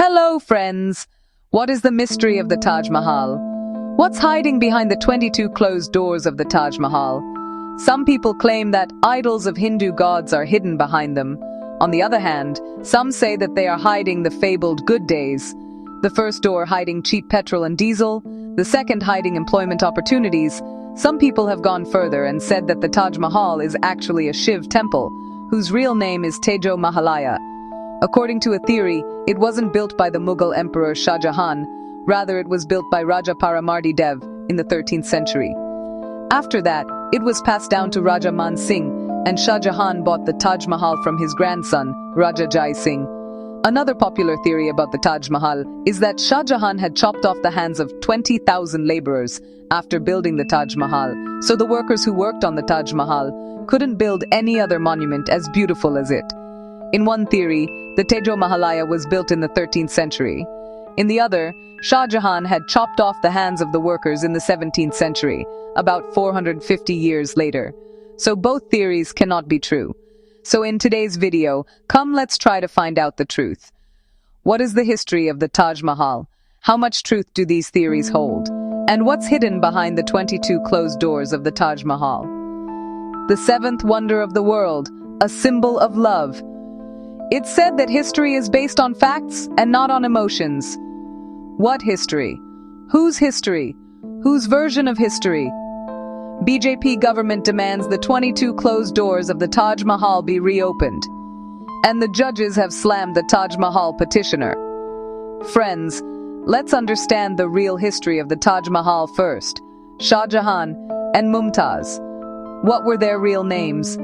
Hello, friends! What is the mystery of the Taj Mahal? What's hiding behind the 22 closed doors of the Taj Mahal? Some people claim that idols of Hindu gods are hidden behind them. On the other hand, some say that they are hiding the fabled good days. The first door hiding cheap petrol and diesel, the second hiding employment opportunities. Some people have gone further and said that the Taj Mahal is actually a Shiv temple, whose real name is Tejo Mahalaya. According to a theory, it wasn't built by the Mughal Emperor Shah Jahan, rather it was built by Raja Paramardi Dev in the 13th century. After that, it was passed down to Raja Man Singh, and Shah Jahan bought the Taj Mahal from his grandson, Raja Jai Singh. Another popular theory about the Taj Mahal is that Shah Jahan had chopped off the hands of 20,000 laborers after building the Taj Mahal, so the workers who worked on the Taj Mahal couldn't build any other monument as beautiful as it. In one theory, the Tejo Mahalaya was built in the 13th century. In the other, Shah Jahan had chopped off the hands of the workers in the 17th century, about 450 years later. So both theories cannot be true. So in today's video, let's try to find out the truth. What is the history of the Taj Mahal? How much truth do these theories hold? And what's hidden behind the 22 closed doors of the Taj Mahal? The seventh wonder of the world, a symbol of love. It's said that history is based on facts and not on emotions. What history? Whose history? Whose version of history? BJP government demands the 22 closed doors of the Taj Mahal be reopened. And the judges have slammed the Taj Mahal petitioner. Friends, let's understand the real history of the Taj Mahal first. Shah Jahan and Mumtaz. What were their real names?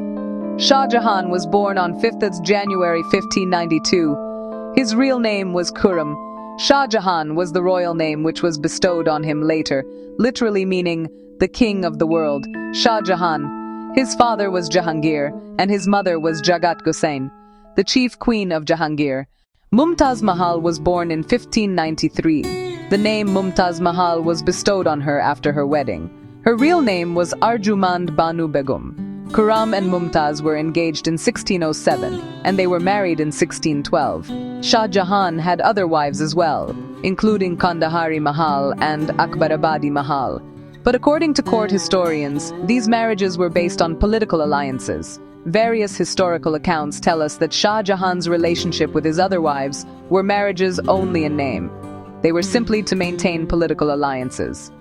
Shah Jahan was born on 5th January 1592. His real name was Khurram. Shah Jahan was the royal name which was bestowed on him later, literally meaning the king of the world, Shah Jahan. His father was Jahangir, and his mother was Jagat Gosain, the chief queen of Jahangir. Mumtaz Mahal was born in 1593. The name Mumtaz Mahal was bestowed on her after her wedding. Her real name was Arjumand Banu Begum. Khurram and Mumtaz were engaged in 1607, and they were married in 1612. Shah Jahan had other wives as well, including Kandahari Mahal and Akbarabadi Mahal. But according to court historians, these marriages were based on political alliances. Various historical accounts tell us that Shah Jahan's relationship with his other wives were marriages only in name. They were simply to maintain political alliances.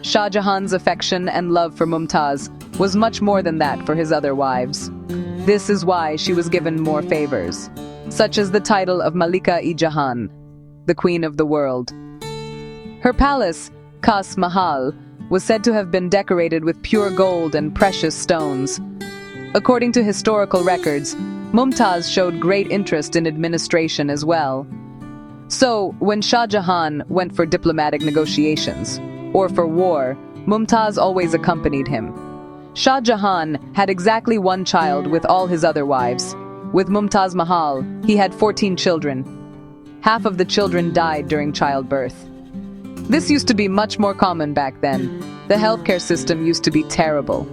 Shah Jahan's affection and love for Mumtaz was much more than that for his other wives. This is why she was given more favors, such as the title of Malika-e-Jahan, the Queen of the World. Her palace, Taj Mahal, was said to have been decorated with pure gold and precious stones. According to historical records, Mumtaz showed great interest in administration as well. So, when Shah Jahan went for diplomatic negotiations, or for war, Mumtaz always accompanied him. Shah Jahan had exactly one child with all his other wives. With Mumtaz Mahal, he had 14 children. Half of the children died during childbirth. This used to be much more common back then. The healthcare system used to be terrible.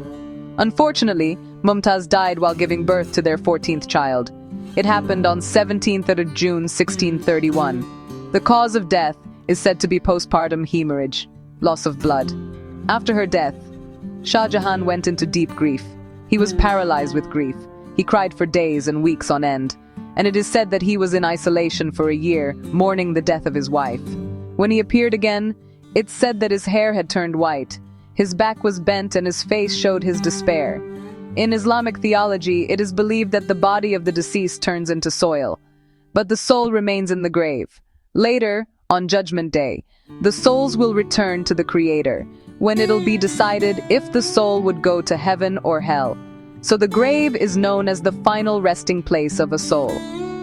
Unfortunately, Mumtaz died while giving birth to their 14th child. It happened on 17th of June 1631. The cause of death is said to be postpartum hemorrhage, loss of blood. After her death, Shah Jahan went into deep grief. He was paralyzed with grief. He cried for days and weeks on end. And it is said that he was in isolation for a year, mourning the death of his wife. When he appeared again, it's said that his hair had turned white. His back was bent and his face showed his despair. In Islamic theology, it is believed that the body of the deceased turns into soil, but the soul remains in the grave. Later, on Judgment Day, the souls will return to the Creator, when it'll be decided if the soul would go to heaven or hell. So the grave is known as the final resting place of a soul.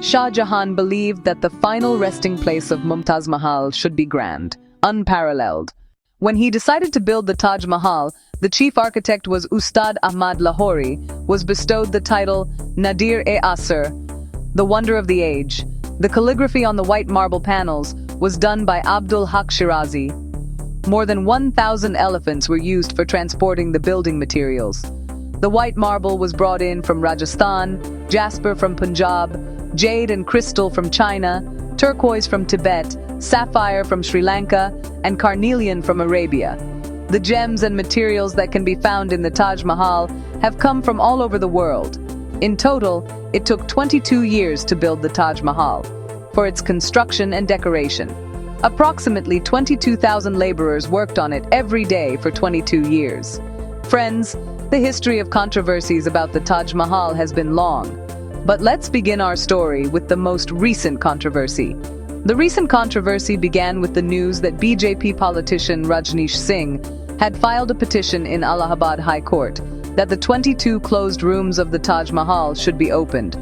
Shah Jahan believed that the final resting place of Mumtaz Mahal should be grand, unparalleled. When he decided to build the Taj Mahal, the chief architect was Ustad Ahmad Lahori, was bestowed the title Nadir-e-Asr, the wonder of the age. The calligraphy on the white marble panels was done by Abdul Haq Shirazi. More than 1,000 elephants were used for transporting the building materials. The white marble was brought in from Rajasthan, jasper from Punjab, jade and crystal from China, turquoise from Tibet, sapphire from Sri Lanka, and carnelian from Arabia. The gems and materials that can be found in the Taj Mahal have come from all over the world. In total, it took 22 years to build the Taj Mahal, for its construction and decoration. Approximately 22,000 laborers worked on it every day for 22 years. Friends, the history of controversies about the Taj Mahal has been long. But let's begin our story with the most recent controversy. The recent controversy began with the news that BJP politician Rajneesh Singh had filed a petition in Allahabad High Court that the 22 closed rooms of the Taj Mahal should be opened.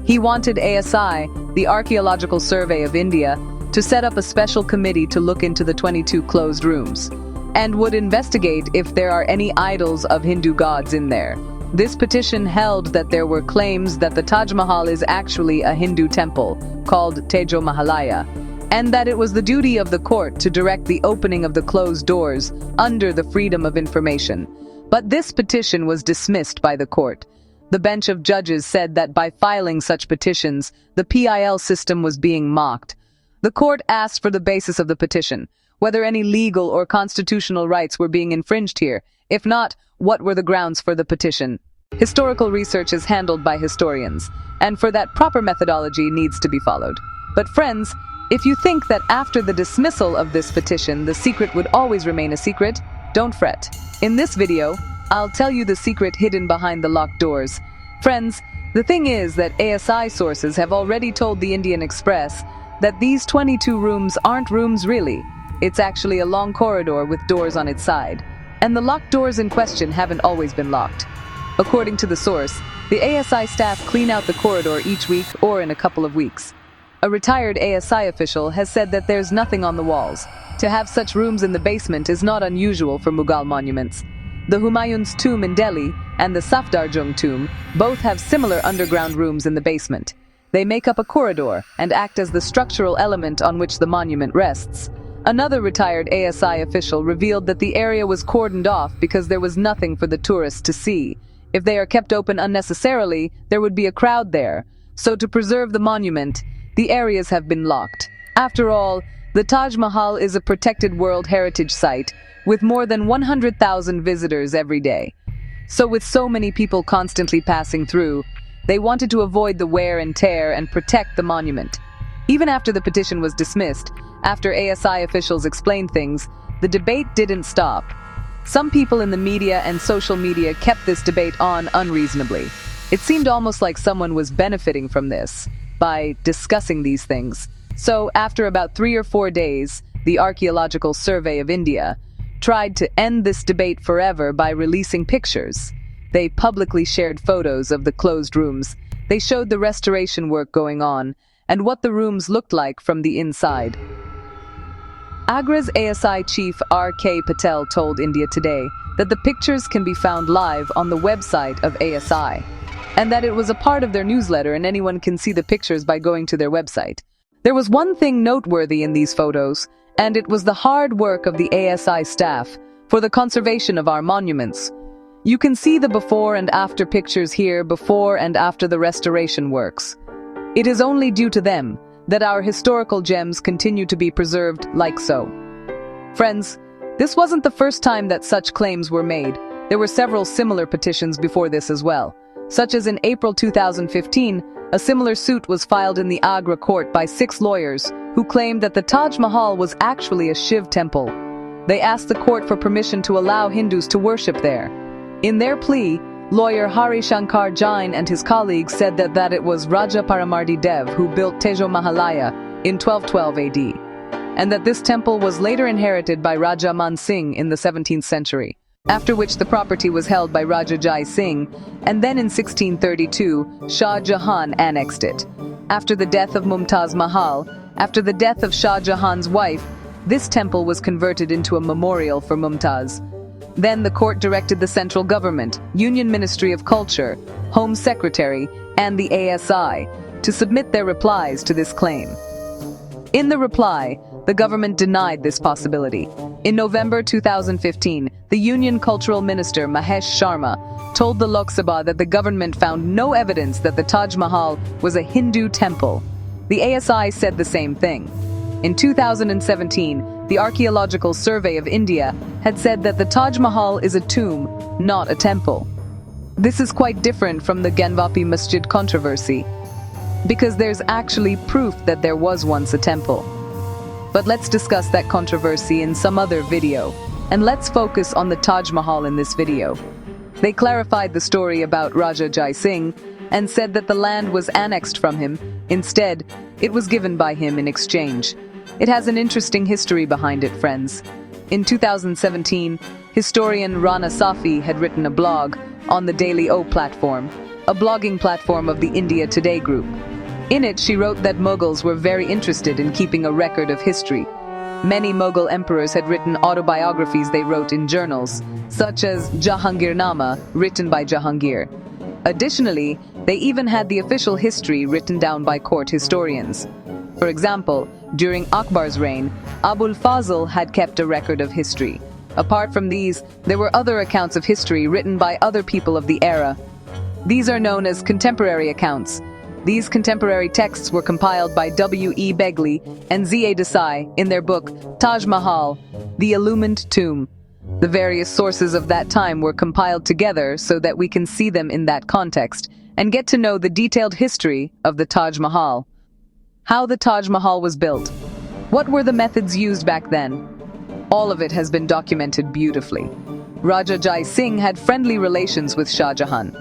He wanted ASI, the Archaeological Survey of India, to set up a special committee to look into the 22 closed rooms, and would investigate if there are any idols of Hindu gods in there. This petition held that there were claims that the Taj Mahal is actually a Hindu temple, called Taj Mahalaya, and that it was the duty of the court to direct the opening of the closed doors under the Freedom of Information. But this petition was dismissed by the court. The bench of judges said that by filing such petitions, the PIL system was being mocked. The court asked for the basis of the petition, whether any legal or constitutional rights were being infringed here. If not, what were the grounds for the petition? Historical research is handled by historians, and for that proper methodology needs to be followed. But friends, if you think that after the dismissal of this petition, the secret would always remain a secret, don't fret. In this video, I'll tell you the secret hidden behind the locked doors. Friends, the thing is that ASI sources have already told the Indian Express that these 22 rooms aren't rooms really. It's actually a long corridor with doors on its side. And the locked doors in question haven't always been locked. According to the source, the ASI staff clean out the corridor each week or in a couple of weeks. A retired ASI official has said that there's nothing on the walls. To have such rooms in the basement is not unusual for Mughal monuments. The Humayun's tomb in Delhi and the Safdarjung tomb both have similar underground rooms in the basement. They make up a corridor and act as the structural element on which the monument rests. Another retired ASI official revealed that the area was cordoned off because there was nothing for the tourists to see. If they are kept open unnecessarily, there would be a crowd there. So to preserve the monument, the areas have been locked. After all, the Taj Mahal is a protected World Heritage Site with more than 100,000 visitors every day. So with so many people constantly passing through, they wanted to avoid the wear and tear and protect the monument. Even after the petition was dismissed, after ASI officials explained things, the debate didn't stop. Some people in the media and social media kept this debate on unreasonably. It seemed almost like someone was benefiting from this by discussing these things. So after about 3 or 4 days, the Archaeological Survey of India tried to end this debate forever by releasing pictures. They publicly shared photos of the closed rooms. They showed the restoration work going on and what the rooms looked like from the inside. Agra's ASI chief R.K. Patel told India Today that the pictures can be found live on the website of ASI, and that it was a part of their newsletter and anyone can see the pictures by going to their website. There was one thing noteworthy in these photos, and it was the hard work of the ASI staff for the conservation of our monuments. You can see the before and after pictures here, before and after the restoration works. It is only due to them that our historical gems continue to be preserved like so. Friends, this wasn't the first time that such claims were made. There were several similar petitions before this as well, such as in April 2015, a similar suit was filed in the Agra court by 6 lawyers who claimed that the Taj Mahal was actually a Shiv temple. They asked the court for permission to allow Hindus to worship there. In their plea, lawyer Hari Shankar Jain and his colleagues said that it was Raja Paramardi Dev who built Taj Mahalaya in 1212 AD, and that this temple was later inherited by Raja Man Singh in the 17th century, after which the property was held by Raja Jai Singh, and then in 1632, Shah Jahan annexed it. After the death of Mumtaz Mahal, after the death of Shah Jahan's wife, this temple was converted into a memorial for Mumtaz. Then the court directed the central government, Union Ministry of Culture, Home Secretary, and the ASI to submit their replies to this claim. In the reply, the government denied this possibility. In November 2015, the Union Cultural Minister Mahesh Sharma told the Lok Sabha that the government found no evidence that the Taj Mahal was a Hindu temple. The ASI said the same thing. In 2017, the Archaeological Survey of India had said that the Taj Mahal is a tomb, not a temple. This is quite different from the Ganvapi Masjid controversy, because there's actually proof that there was once a temple. But let's discuss that controversy in some other video, and let's focus on the Taj Mahal in this video. They clarified the story about Raja Jai Singh and said that the land was annexed from him. Instead, it was given by him in exchange. It has an interesting history behind it, friends. In 2017, historian Rana Safi had written a blog on the Daily O platform, a blogging platform of the India Today group. In it, she wrote that Mughals were very interested in keeping a record of history. Many Mughal emperors had written autobiographies they wrote in journals, such as Jahangirnama, written by Jahangir. Additionally, they even had the official history written down by court historians. For example, during Akbar's reign, Abul Fazl had kept a record of history. Apart from these, there were other accounts of history written by other people of the era. These are known as contemporary accounts. These contemporary texts were compiled by W.E. Begley and Z.A. Desai in their book Taj Mahal, The Illumined Tomb. The various sources of that time were compiled together so that we can see them in that context and get to know the detailed history of the Taj Mahal. How the Taj Mahal was built. What were the methods used back then? All of it has been documented beautifully. Raja Jai Singh had friendly relations with Shah Jahan.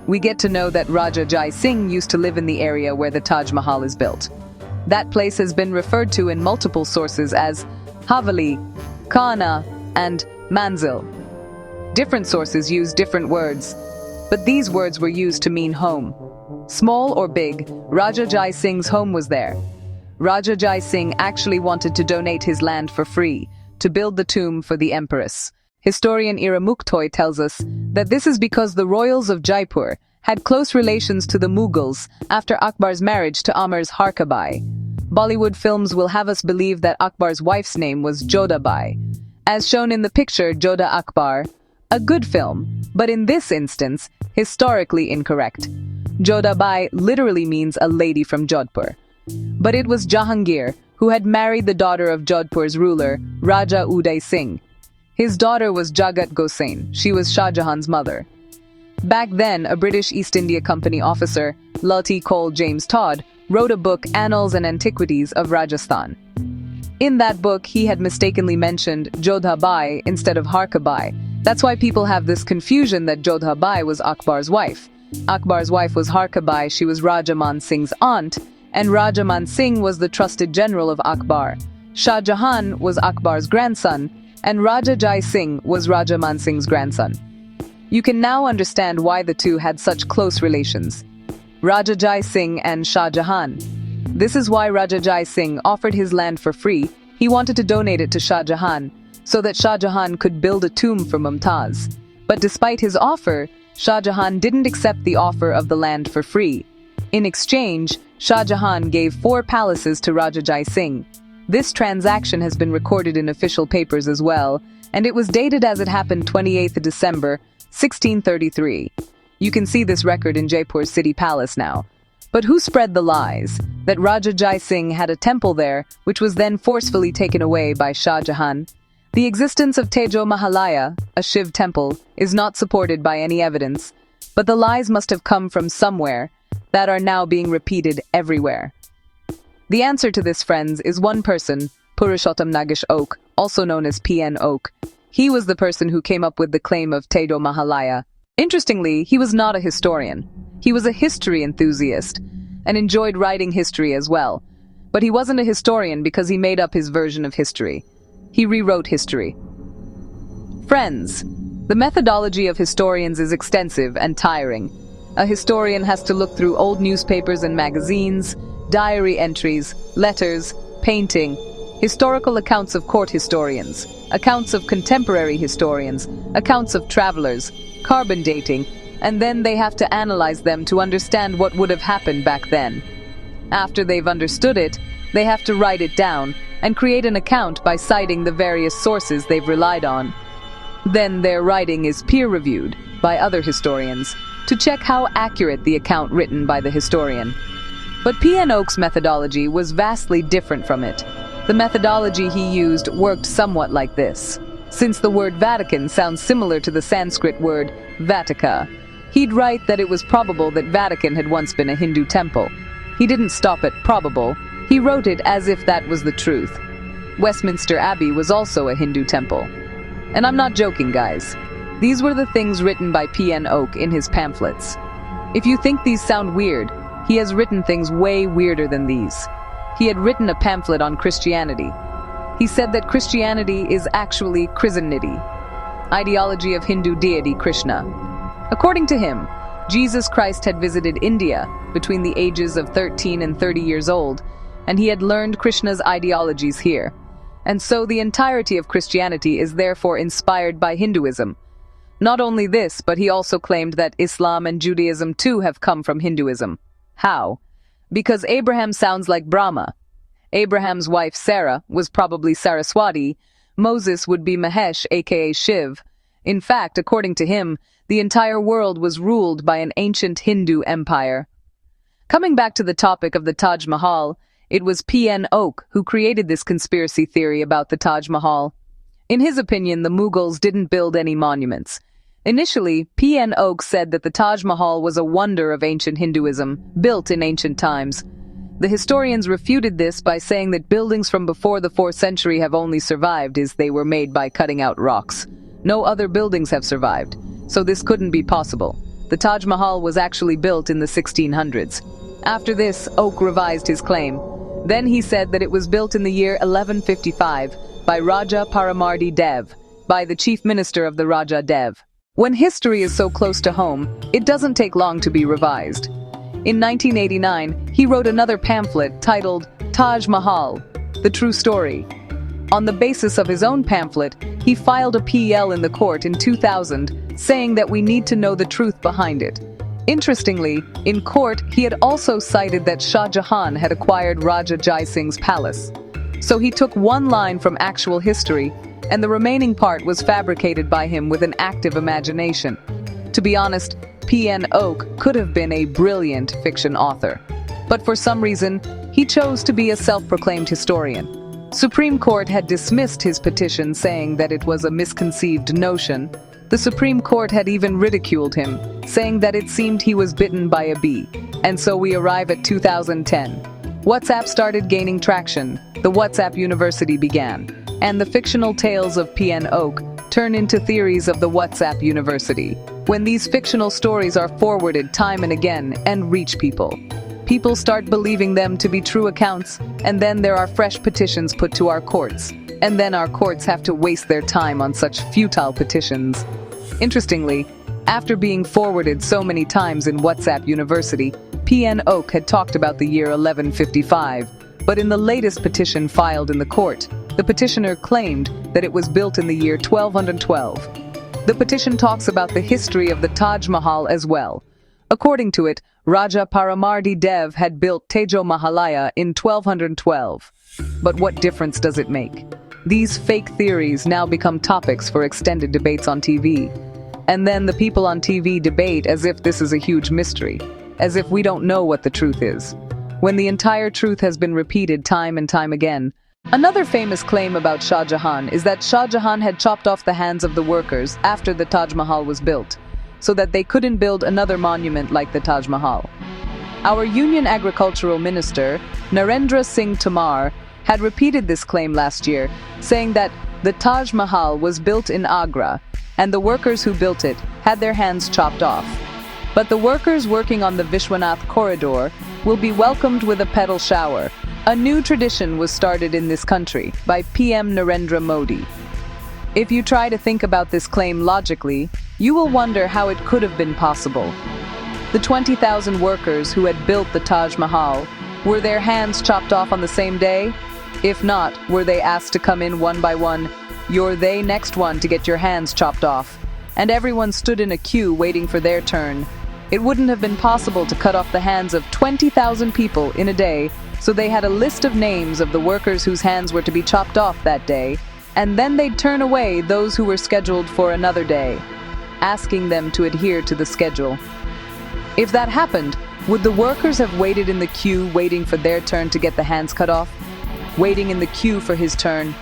We get to know that Raja Jai Singh used to live in the area where the Taj Mahal is built. That place has been referred to in multiple sources as Haveli, Khana, and Manzil. Different sources use different words, but these words were used to mean home. Small or big, Raja Jai Singh's home was there. Raja Jai Singh actually wanted to donate his land for free, to build the tomb for the empress. Historian Ira Mukhtoy tells us that this is because the royals of Jaipur had close relations to the Mughals after Akbar's marriage to Amer's Harkabai. Bollywood films will have us believe that Akbar's wife's name was Jodhabai. As shown in the picture Jodha Akbar, a good film, but in this instance, historically incorrect. Jodhabai literally means a lady from Jodhpur. But it was Jahangir who had married the daughter of Jodhpur's ruler, Raja Uday Singh. His daughter was Jagat Gosain. She was Shah Jahan's mother. Back then, a British East India Company officer, Lutty Cole James Todd, wrote a book, Annals and Antiquities of Rajasthan. In that book, he had mistakenly mentioned Jodha Bai instead of Harkabai. That's why people have this confusion that Jodha Bai was Akbar's wife. Akbar's wife was Harkabai, she was Raja Man Singh's aunt, and Raja Man Singh was the trusted general of Akbar. Shah Jahan was Akbar's grandson, and Raja Jai Singh was Raja Man Singh's grandson. You can now understand why the two had such close relations. Raja Jai Singh and Shah Jahan. This is why Raja Jai Singh offered his land for free. He wanted to donate it to Shah Jahan, so that Shah Jahan could build a tomb for Mumtaz. But despite his offer, Shah Jahan didn't accept the offer of the land for free. In exchange, Shah Jahan gave 4 palaces to Raja Jai Singh. This transaction has been recorded in official papers as well, and it was dated as it happened 28th December, 1633. You can see this record in Jaipur's city palace now. But who spread the lies that Raja Jai Singh had a temple there, which was then forcefully taken away by Shah Jahan? The existence of Tejo Mahalaya, a Shiv temple, is not supported by any evidence, but the lies must have come from somewhere that are now being repeated everywhere. The answer to this, friends, is one person, Purushottam Nagesh Oak, also known as P.N. Oak. He was the person who came up with the claim of Tejo Mahalaya. Interestingly, he was not a historian. He was a history enthusiast and enjoyed writing history as well. But he wasn't a historian because he made up his version of history. He rewrote history. Friends, the methodology of historians is extensive and tiring. A historian has to look through old newspapers and magazines, diary entries, letters, painting, historical accounts of court historians, accounts of contemporary historians, accounts of travelers, carbon dating, and then they have to analyze them to understand what would have happened back then. After they've understood it, they have to write it down and create an account by citing the various sources they've relied on. Then their writing is peer-reviewed by other historians to check how accurate the account written by the historian. But P.N. Oak's methodology was vastly different from it. The methodology he used worked somewhat like this. Since the word Vatican sounds similar to the Sanskrit word Vatica, he'd write that it was probable that Vatican had once been a Hindu temple. He didn't stop at probable, he wrote it as if that was the truth. Westminster Abbey was also a Hindu temple. And I'm not joking, guys. These were the things written by P.N. Oak in his pamphlets. If you think these sound weird, he has written things way weirder than these. He had written a pamphlet on Christianity. He said that Christianity is actually Christianity, ideology of Hindu deity Krishna. According to him, Jesus Christ had visited India between the ages of 13 and 30 years old, and he had learned Krishna's ideologies here. And so the entirety of Christianity is therefore inspired by Hinduism. Not only this, but he also claimed that Islam and Judaism too have come from Hinduism. How? Because Abraham sounds like Brahma. Abraham's wife Sarah was probably Saraswati. Moses would be Mahesh, aka Shiv. In fact, according to him, the entire world was ruled by an ancient Hindu empire. Coming back to the topic of the Taj Mahal, it was P.N. Oak who created this conspiracy theory about the Taj Mahal. In his opinion, the Mughals didn't build any monuments. Initially, P.N. Oak said that the Taj Mahal was a wonder of ancient Hinduism, built in ancient times. The historians refuted this by saying that buildings from before the 4th century have only survived as they were made by cutting out rocks. No other buildings have survived, so this couldn't be possible. The Taj Mahal was actually built in the 1600s. After this, Oak revised his claim. Then he said that it was built in the year 1155 by Raja Paramardi Dev, by the chief minister of the Raja Dev. When history is so close to home, it doesn't take long to be revised. In 1989, he wrote another pamphlet titled Taj Mahal, The True Story. On the basis of his own pamphlet, he filed a PL in the court in 2000, saying that we need to know the truth behind it. Interestingly, in court, he had also cited that Shah Jahan had acquired Raja Jai Singh's palace. So he took one line from actual history, and the remaining part was fabricated by him with an active imagination. To be honest, P.N. Oak could have been a brilliant fiction author. But for some reason, he chose to be a self-proclaimed historian. Supreme Court had dismissed his petition, saying that it was a misconceived notion. The Supreme Court had even ridiculed him, saying that it seemed he was bitten by a bee. And so we arrive at 2010. WhatsApp started gaining traction. The WhatsApp University began. And the fictional tales of P.N. Oak turn into theories of the WhatsApp University. When these fictional stories are forwarded time and again and reach people, people start believing them to be true accounts, and then there are fresh petitions put to our courts. And then our courts have to waste their time on such futile petitions. Interestingly, after being forwarded so many times in WhatsApp University, P.N. Oak had talked about the year 1155, but in the latest petition filed in the court, the petitioner claimed that it was built in the year 1212. The petition talks about the history of the Taj Mahal as well. According to it, Raja Paramardi Dev had built Tejo Mahalaya in 1212. But what difference does it make? These fake theories now become topics for extended debates on TV. And then the people on TV debate as if this is a huge mystery, as if we don't know what the truth is, when the entire truth has been repeated time and time again. Another famous claim about Shah Jahan is that Shah Jahan had chopped off the hands of the workers after the Taj Mahal was built, so that they couldn't build another monument like the Taj Mahal. Our Union Agricultural Minister, Narendra Singh Tomar, had repeated this claim last year, saying that the Taj Mahal was built in Agra, and the workers who built it had their hands chopped off. But the workers working on the Vishwanath corridor will be welcomed with a petal shower. A new tradition was started in this country by PM Narendra Modi. If you try to think about this claim logically, you will wonder how it could have been possible. The 20,000 workers who had built the Taj Mahal, were their hands chopped off on the same day? If not, were they asked to come in one by one? You're the next one to get your hands chopped off. And everyone stood in a queue waiting for their turn. It wouldn't have been possible to cut off the hands of 20,000 people in a day, so they had a list of names of the workers whose hands were to be chopped off that day, and then they'd turn away those who were scheduled for another day, asking them to adhere to the schedule. If that happened, Would the workers have waited in the queue, waiting for their turn to get the hands cut off? Waiting in the queue for his turn?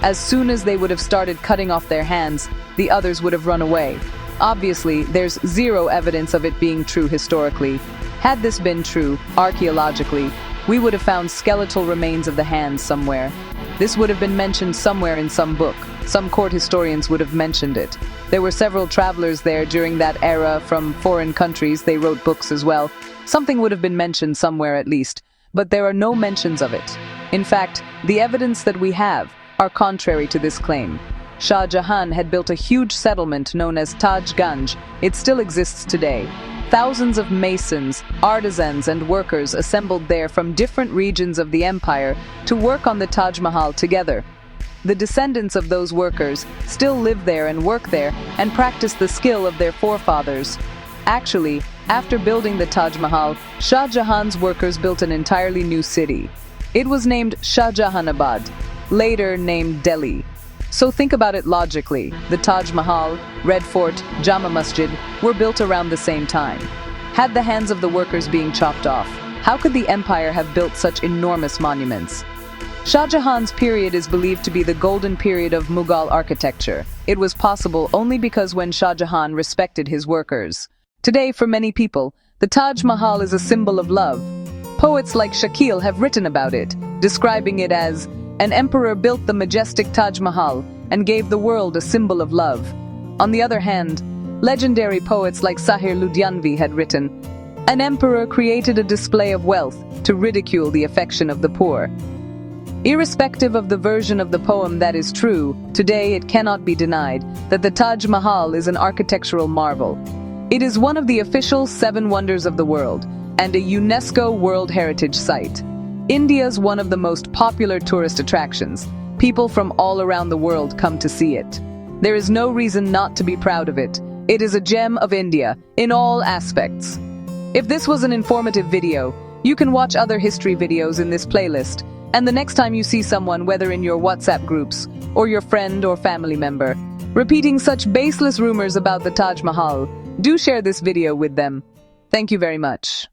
As soon as they would have started cutting off their hands, the others would have run away. Obviously, there's zero evidence of it being true historically. Had this been true, archaeologically, we would have found skeletal remains of the hands somewhere. This would have been mentioned somewhere in some book. Some court historians would have mentioned it. There were several travelers there during that era from foreign countries. They wrote books as well. Something would have been mentioned somewhere at least, but there are no mentions of it. In fact, the evidence that we have are contrary to this claim. Shah Jahan had built a huge settlement known as Taj Ganj. It still exists today. Thousands of masons, artisans, and workers assembled there from different regions of the empire to work on the Taj Mahal together. The descendants of those workers still live there and work there and practice the skill of their forefathers. Actually, after building the Taj Mahal, Shah Jahan's workers built an entirely new city. It was named Shah Jahanabad, later named Delhi. So think about it logically. The Taj Mahal, Red Fort, Jama Masjid were built around the same time. Had the hands of the workers being chopped off, how could the empire have built such enormous monuments? Shah Jahan's period is believed to be the golden period of Mughal architecture. It was possible only because when Shah Jahan respected his workers. Today, for many people, the Taj Mahal is a symbol of love. Poets like Shakil have written about it, describing it as an emperor built the majestic Taj Mahal and gave the world a symbol of love. On the other hand, legendary poets like Sahir Ludhianvi had written, an emperor created a display of wealth to ridicule the affection of the poor. Irrespective of the version of the poem that is true, today it cannot be denied that the Taj Mahal is an architectural marvel. It is one of the official 7 wonders of the world and a UNESCO World Heritage Site. India's one of the most popular tourist attractions. People from all around the world come to see it. There is no reason not to be proud of it. It is a gem of India, in all aspects. If this was an informative video, you can watch other history videos in this playlist, and the next time you see someone, whether in your WhatsApp groups, or your friend or family member, repeating such baseless rumors about the Taj Mahal, do share this video with them. Thank you very much.